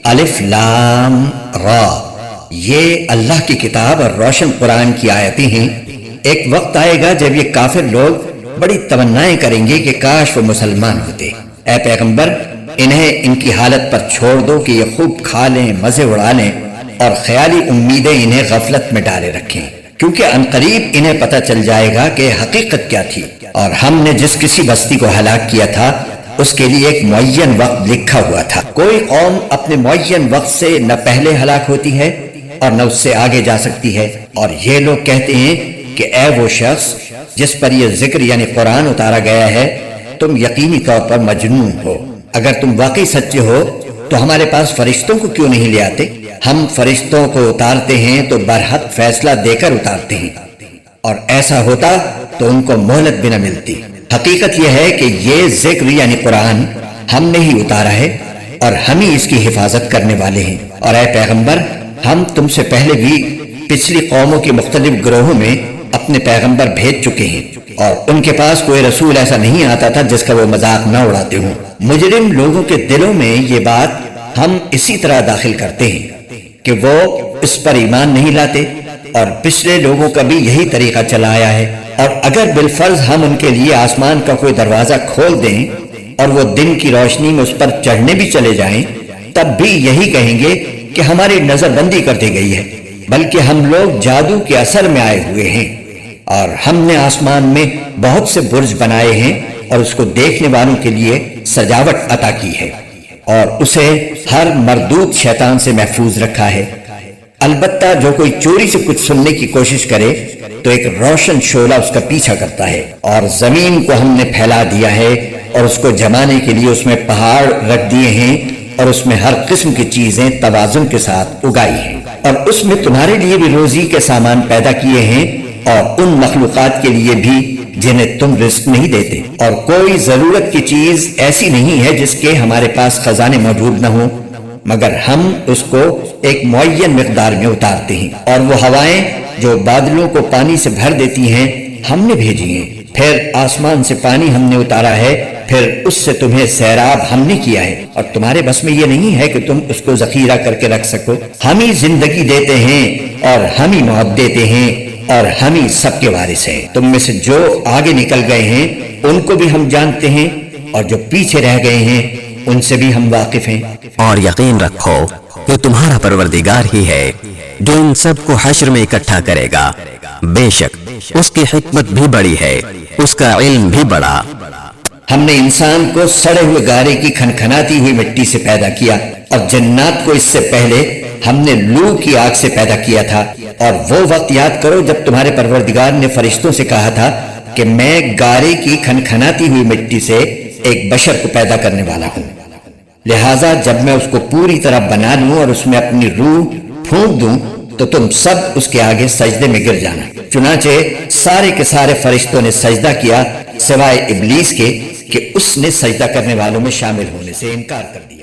الف لام را، یہ اللہ کی کتاب اور روشن قرآن کی آیتیں ہیں۔ ایک وقت آئے گا جب یہ کافر لوگ بڑی تمنائیں کریں گے کہ کاش وہ مسلمان ہوتے۔ اے پیغمبر، انہیں ان کی حالت پر چھوڑ دو کہ یہ خوب کھا لیں، مزے اڑا لیں اور خیالی امیدیں انہیں غفلت میں ڈالے رکھیں، کیونکہ عنقریب انہیں پتہ چل جائے گا کہ حقیقت کیا تھی۔ اور ہم نے جس کسی بستی کو ہلاک کیا تھا اس کے لیے ایک معین وقت لکھا ہوا تھا۔ کوئی قوم اپنے معین وقت سے نہ پہلے ہلاک ہوتی ہے اور نہ اس سے آگے جا سکتی ہے۔ اور یہ لوگ کہتے ہیں کہ اے وہ شخص جس پر یہ ذکر یعنی قرآن اتارا گیا ہے، تم یقینی طور پر مجنون ہو۔ اگر تم واقعی سچے ہو تو ہمارے پاس فرشتوں کو کیوں نہیں لے آتے؟ ہم فرشتوں کو اتارتے ہیں تو برحق فیصلہ دے کر اتارتے ہیں، اور ایسا ہوتا تو ان کو مہلت بھی نہ ملتی۔ حقیقت یہ ہے کہ یہ ذکر یعنی قرآن ہم نے ہی اتارا ہے اور ہم ہی اس کی حفاظت کرنے والے ہیں۔ اور اے پیغمبر، ہم تم سے پہلے بھی پچھلی قوموں کے مختلف گروہوں میں اپنے پیغمبر بھیج چکے ہیں، اور ان کے پاس کوئی رسول ایسا نہیں آتا تھا جس کا وہ مذاق نہ اڑاتے ہوں۔ مجرم لوگوں کے دلوں میں یہ بات ہم اسی طرح داخل کرتے ہیں کہ وہ اس پر ایمان نہیں لاتے، اور پچھلے لوگوں کا بھی یہی طریقہ چلا آیا ہے۔ اور اگر بالفرض ہم ان کے لیے آسمان کا کوئی دروازہ کھول دیں اور وہ دن کی روشنی میں اس پر چڑھنے بھی چلے جائیں، تب بھی یہی کہیں گے کہ ہماری نظر بندی کر دی گئی ہے، بلکہ ہم لوگ جادو کے اثر میں آئے ہوئے ہیں، اور ہم نے آسمان میں بہت سے برج بنائے ہیں اور اس کو دیکھنے والوں کے لیے سجاوٹ عطا کی ہے، اور اسے ہر مردود شیطان سے محفوظ رکھا ہے۔ البتہ جو کوئی چوری سے کچھ سننے کی کوشش کرے تو ایک روشن شعلہ اس کا پیچھا کرتا ہے۔ اور زمین کو ہم نے پھیلا دیا ہے اور اس کو جمانے کے لیے اس میں پہاڑ رکھ دیے ہیں، اور اس میں ہر قسم کی چیزیں توازن کے ساتھ اگائی ہیں، اور اس میں تمہارے لیے بھی روزی کے سامان پیدا کیے ہیں اور ان مخلوقات کے لیے بھی جنہیں تم رزق نہیں دیتے۔ اور کوئی ضرورت کی چیز ایسی نہیں ہے جس کے ہمارے پاس خزانے موجود نہ ہوں، مگر ہم اس کو ایک معین مقدار میں اتارتے ہیں۔ اور وہ ہوائیں جو بادلوں کو پانی سے بھر دیتی ہیں ہم نے بھیجی ہیں، پھر آسمان سے پانی ہم نے اتارا ہے، پھر اس سے تمہیں سیراب ہم نے کیا ہے، اور تمہارے بس میں یہ نہیں ہے کہ تم اس کو ذخیرہ کر کے رکھ سکو۔ ہم ہی زندگی دیتے ہیں اور ہم ہی موت دیتے ہیں، اور ہم ہی سب کے وارث ہیں۔ تم میں سے جو آگے نکل گئے ہیں ان کو بھی ہم جانتے ہیں، اور جو پیچھے رہ گئے ہیں ان سے بھی ہم واقف ہیں۔ اور یقین رکھو کہ تمہارا پروردگار ہی ہے جو ان سب کو حشر میں اکٹھا کرے گا، بے شک اس کی حکمت بھی بڑی ہے، اس کا علم بھی بڑا۔ ہم نے انسان کو سڑے ہوئے گارے کی کھنکھناتی ہوئی مٹی سے پیدا کیا، اور جنات کو اس سے پہلے ہم نے لو کی آگ سے پیدا کیا تھا۔ اور وہ وقت یاد کرو جب تمہارے پروردگار نے فرشتوں سے کہا تھا کہ میں گارے کی کھنکھناتی ہوئی مٹی سے ایک بشر کو پیدا کرنے والا ہوں، لہٰذا جب میں اس کو پوری طرح بنا لوں اور اس میں اپنی روح پھونک دوں تو تم سب اس کے آگے سجدے میں گر جانا۔ چنانچہ سارے کے سارے فرشتوں نے سجدہ کیا سوائے ابلیس کے کہ اس نے سجدہ کرنے والوں میں شامل ہونے سے انکار کر دیا۔